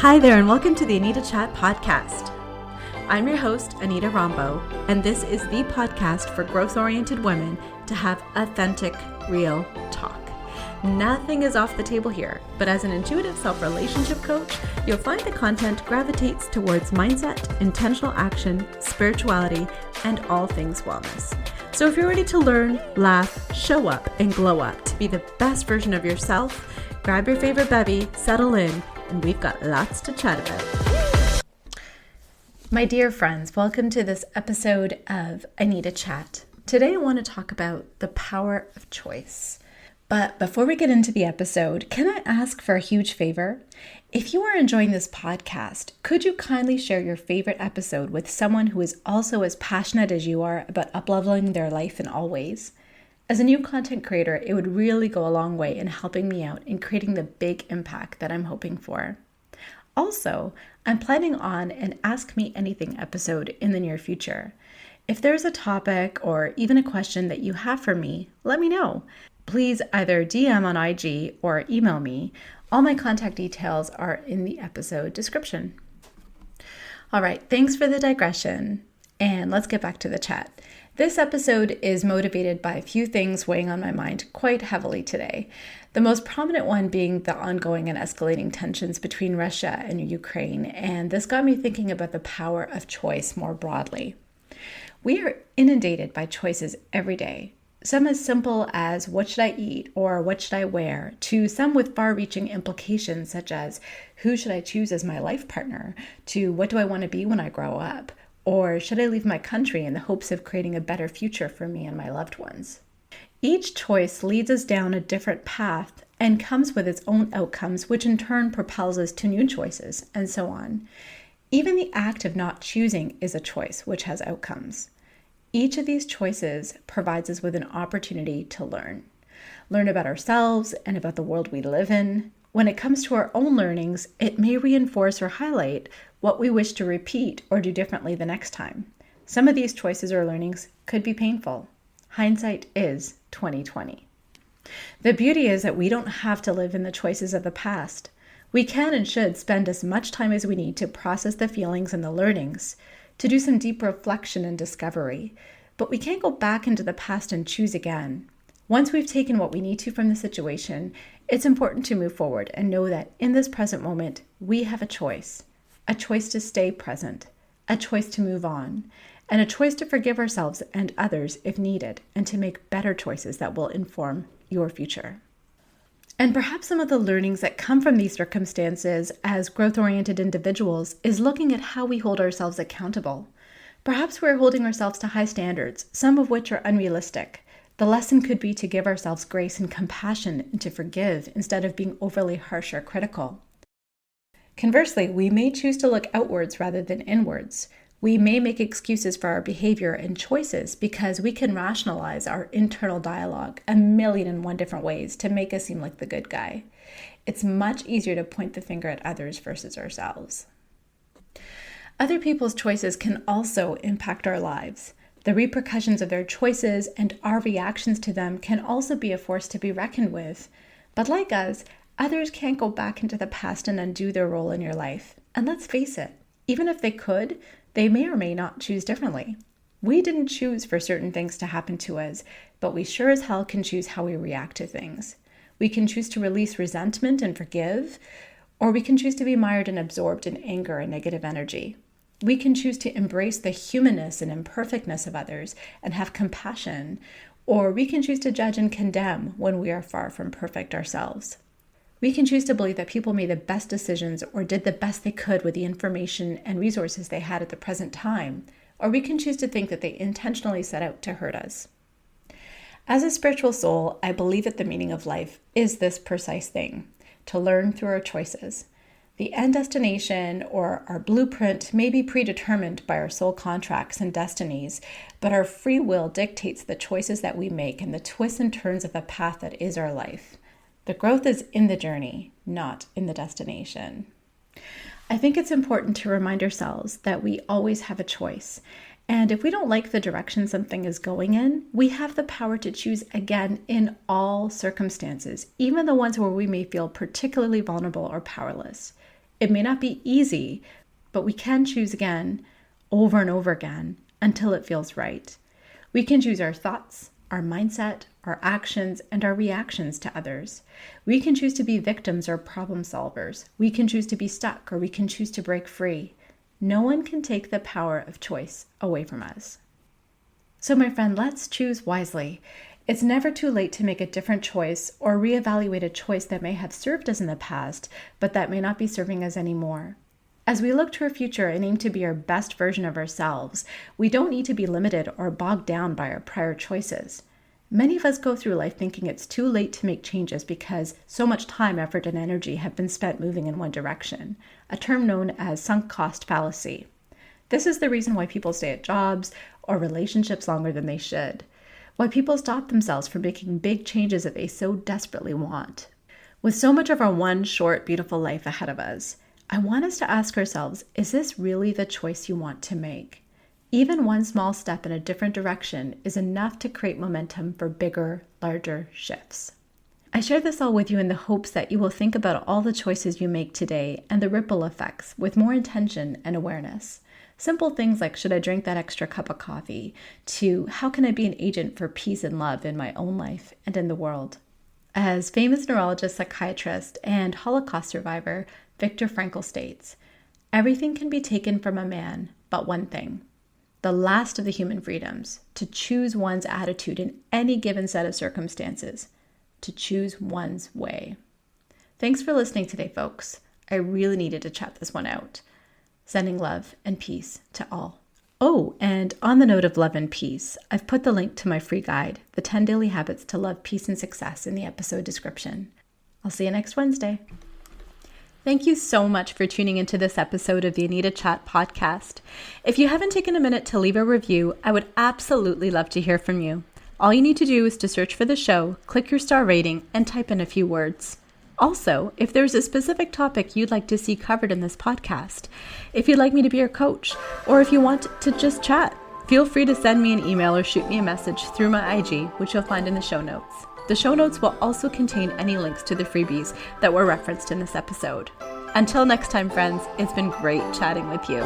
Hi there, and welcome to the AnitaCHAT podcast. I'm your host, Anita Rombo, and this is the podcast for growth-oriented women to have authentic, real talk. Nothing is off the table here, but as an intuitive self-relationship coach, you'll find the content gravitates towards mindset, intentional action, spirituality, and all things wellness. So if you're ready to learn, laugh, show up, and glow up to be the best version of yourself, grab your favorite bevy, settle in, and we've got lots to chat about. My dear friends, welcome to this episode of AnitaCHAT. Today I want to talk about the power of choice. But before we get into the episode, can I ask for a huge favor? If you are enjoying this podcast, could you kindly share your favorite episode with someone who is also as passionate as you are about up-leveling their life in all ways? As a new content creator, it would really go a long way in helping me out in creating the big impact that I'm hoping for. Also, I'm planning on an Ask Me Anything episode in the near future. If there's a topic or even a question that you have for me, let me know. Please either DM on IG or email me. All my contact details are in the episode description. All right, thanks for the digression, and let's get back to the chat. This episode is motivated by a few things weighing on my mind quite heavily today. The most prominent one being the ongoing and escalating tensions between Russia and Ukraine, and this got me thinking about the power of choice more broadly. We are inundated by choices every day. Some as simple as what should I eat or what should I wear, to some with far-reaching implications such as who should I choose as my life partner, to what do I want to be when I grow up, or should I leave my country in the hopes of creating a better future for me and my loved ones. Each choice leads us down a different path and comes with its own outcomes, which in turn propels us to new choices, and so on. Even the act of not choosing is a choice, which has outcomes. Each of these choices provides us with an opportunity to learn about ourselves and about the world we live in. When it comes to our own learnings, it may reinforce or highlight what we wish to repeat or do differently the next time. Some of these choices or learnings could be painful. Hindsight is 20/20. The beauty is that we don't have to live in the choices of the past. We can and should spend as much time as we need to process the feelings and the learnings, to do some deep reflection and discovery, but we can't go back into the past and choose again. Once we've taken what we need to from the situation, it's important to move forward and know that in this present moment, we have a choice to stay present, a choice to move on, and a choice to forgive ourselves and others if needed, and to make better choices that will inform your future. And perhaps some of the learnings that come from these circumstances as growth-oriented individuals is looking at how we hold ourselves accountable. Perhaps we're holding ourselves to high standards, some of which are unrealistic. The lesson could be to give ourselves grace and compassion and to forgive instead of being overly harsh or critical. Conversely, we may choose to look outwards rather than inwards. We may make excuses for our behavior and choices because we can rationalize our internal dialogue 1,000,001 different ways to make us seem like the good guy. It's much easier to point the finger at others versus ourselves. Other people's choices can also impact our lives. The repercussions of their choices and our reactions to them can also be a force to be reckoned with. But like us, others can't go back into the past and undo their role in your life. And let's face it, even if they could, they may or may not choose differently. We didn't choose for certain things to happen to us, but we sure as hell can choose how we react to things. We can choose to release resentment and forgive, or we can choose to be mired and absorbed in anger and negative energy. We can choose to embrace the humanness and imperfectness of others and have compassion, or we can choose to judge and condemn when we are far from perfect ourselves. We can choose to believe that people made the best decisions or did the best they could with the information and resources they had at the present time, or we can choose to think that they intentionally set out to hurt us. As a spiritual soul, I believe that the meaning of life is this precise thing, to learn through our choices. The end destination or our blueprint may be predetermined by our soul contracts and destinies, but our free will dictates the choices that we make and the twists and turns of the path that is our life. The growth is in the journey, not in the destination. I think it's important to remind ourselves that we always have a choice. And if we don't like the direction something is going in, we have the power to choose again in all circumstances, even the ones where we may feel particularly vulnerable or powerless. It may not be easy, but we can choose again, over and over again, until it feels right. We can choose our thoughts, our mindset, our actions, and our reactions to others. We can choose to be victims or problem solvers. We can choose to be stuck, or we can choose to break free. No one can take the power of choice away from us. So my friend, let's choose wisely. It's never too late to make a different choice or reevaluate a choice that may have served us in the past, but that may not be serving us anymore. As we look to our future and aim to be our best version of ourselves, we don't need to be limited or bogged down by our prior choices. Many of us go through life thinking it's too late to make changes because so much time, effort, and energy have been spent moving in one direction, a term known as sunk cost fallacy. This is the reason why people stay at jobs or relationships longer than they should, why people stop themselves from making big changes that they so desperately want. With so much of our one short, beautiful life ahead of us, I want us to ask ourselves, is this really the choice you want to make? Even one small step in a different direction is enough to create momentum for bigger, larger shifts. I share this all with you in the hopes that you will think about all the choices you make today and the ripple effects with more intention and awareness. Simple things like, should I drink that extra cup of coffee? To, how can I be an agent for peace and love in my own life and in the world? As famous neurologist, psychiatrist, and Holocaust survivor Viktor Frankl states, everything can be taken from a man but one thing, the last of the human freedoms, to choose one's attitude in any given set of circumstances, to choose one's way. Thanks for listening today, folks. I really needed to chat this one out. Sending love and peace to all. Oh, and on the note of love and peace, I've put the link to my free guide, The 10 Daily Habits to Love, Peace, and Success, in the episode description. I'll see you next Wednesday. Thank you so much for tuning into this episode of the AnitaCHAT podcast. If you haven't taken a minute to leave a review, I would absolutely love to hear from you. All you need to do is to search for the show, click your star rating, and type in a few words. Also, if there's a specific topic you'd like to see covered in this podcast, if you'd like me to be your coach, or if you want to just chat, feel free to send me an email or shoot me a message through my IG, which you'll find in the show notes. The show notes will also contain any links to the freebies that were referenced in this episode. Until next time, friends, it's been great chatting with you.